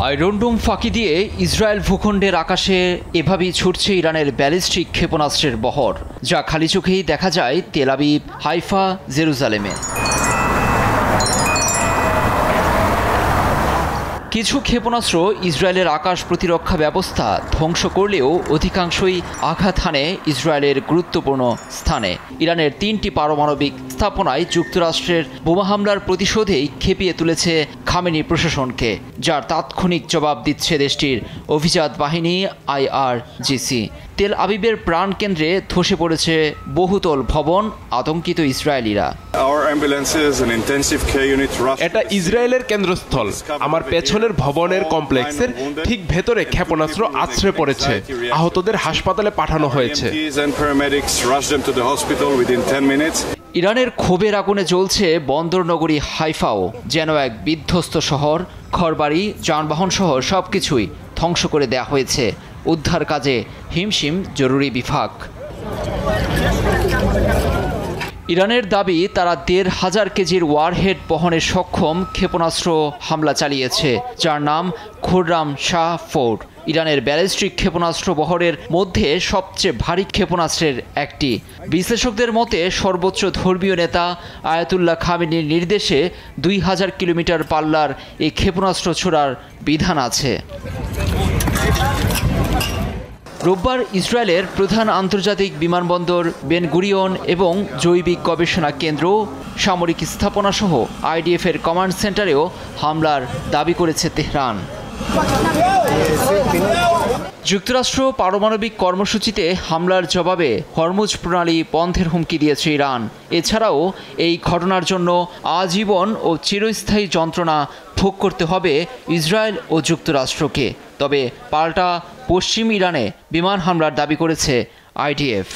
Iron ডোম ফাঁকি দিয়ে Israel ভূখণ্ডের আকাশে এভাবেই ছুটছে ইরানের ব্যালিস্টিক ক্ষেপণাস্ত্রের বহর, যা খালি চোখেই দেখা যায় তেল আবিব, হাইফা, জেরুজালেমে। কিছু ক্ষেপণাস্ত্র ইসরায়েলের আকাশ প্রতিরক্ষা ব্যবস্থা ধ্বংস করলেও অধিকাংশই আঘাত হানে ইসরায়েলের গুরুত্বপূর্ণ স্থানে। ইরানের 3টি পারমাণবিক স্থাপনায় যুক্তরাষ্ট্রের বোমা হামলার প্রতিশোধেই খেপিয়ে তুলেছে খামেনি প্রশাসনকে, যার তাৎক্ষণিক জবাব দিচ্ছে দেশটির অভিজাত বাহিনী IRGC। তেল আবিবের প্রাণকেন্দ্রে ধসে পড়েছে বহুতল ভবন, আতঙ্কিত ইসরায়েলিরা। এটা ইসরায়েলের কেন্দ্রস্থল। আমার পেছনের ভবনের কমপ্লেক্সের ঠিক ভেতরে ক্ষেপণাস্ত্র আছড়ে পড়েছে। আহতদের হাসপাতালে পাঠানো হয়েছে। ইরানের ক্ষোভের আগুনে জ্বলছে বন্দরনগরী হাইফাও, যেন এক বিধ্বস্ত শহর। ঘরবাড়ি, যানবাহন সহ সবকিছুই ধ্বংস করে দেয়া হয়েছে। উদ্ধার কাজে হিমশিম জরুরি বিভাগ। ইরানের দাবি, তারা ১৫০০ কেজির ওয়ারহেড বহনে সক্ষম ক্ষেপণাস্ত্র হামলা চালিয়েছে, যার নাম খুররাম শাহ 4। ইরানের ব্যালিস্টিক ক্ষেপণাস্ত্র বহরের মধ্যে সবচেয়ে ভারী ক্ষেপণাস্ত্রের একটি। বিশ্লেষকদের মতে সর্বোচ্চ ধর্মীয় নেতা আয়াতুল্লাহ খামেনির নির্দেশে ২০০০ কিলোমিটার পাল্লার এই ক্ষেপণাস্ত্র ছোড়ার বিধান আছে। রোববার ইসরায়েলের প্রধান আন্তর্জাতিক বিমানবন্দর বেন গুরিয়ন এবং জৈবিক গবেষণা কেন্দ্র, সামরিক স্থাপনাসহ IDF-এর কমান্ড সেন্টারেও হামলার দাবি করেছে তেহরান। যুক্তরাষ্ট্র পারমাণবিক কর্মসূচিতে হামলার জবাবে হরমুজ প্রণালী বন্ধের হুমকি দিয়েছে ইরান। এছাড়াও এই ঘটনার জন্য আজীবন ও চিরস্থায়ী যন্ত্রণা ভোগ করতে হবে ইসরায়েল ও যুক্তরাষ্ট্রকে। তবে পাল্টা পশ্চিম ইরানে বিমান হামলার দাবি করেছে IDF।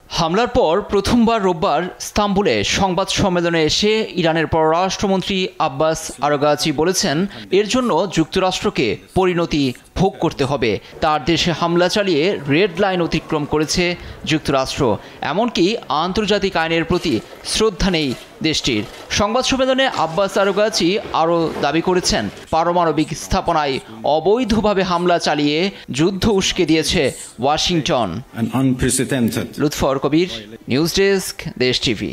হামলার পর প্রথমবার রোববার ইস্তাম্বুলে সংবাদ সম্মেলনে এসে ইরানের পররাষ্ট্রমন্ত্রী আব্বাস আরাগচি বলেছেন, এর জন্য যুক্তরাষ্ট্রকে পরিণতি ভোগ করতে হবে। তার দেশে হামলা চালিয়ে রেড লাইন অতিক্রম করেছে যুক্তরাষ্ট্র, এমনকি আন্তর্জাতিক আইনের প্রতি শ্রদ্ধা নেই দেশটির। সংবাদ সম্মেলনে আব্বাস আরাগচি আরও দাবি করেছেন, পারমাণবিক স্থাপনায় অবৈধভাবে হামলা চালিয়ে যুদ্ধ উস্কে দিয়েছে ওয়াশিংটন। লুৎফর কবির, নিউজ ডেস্ক, দেশ টিভি।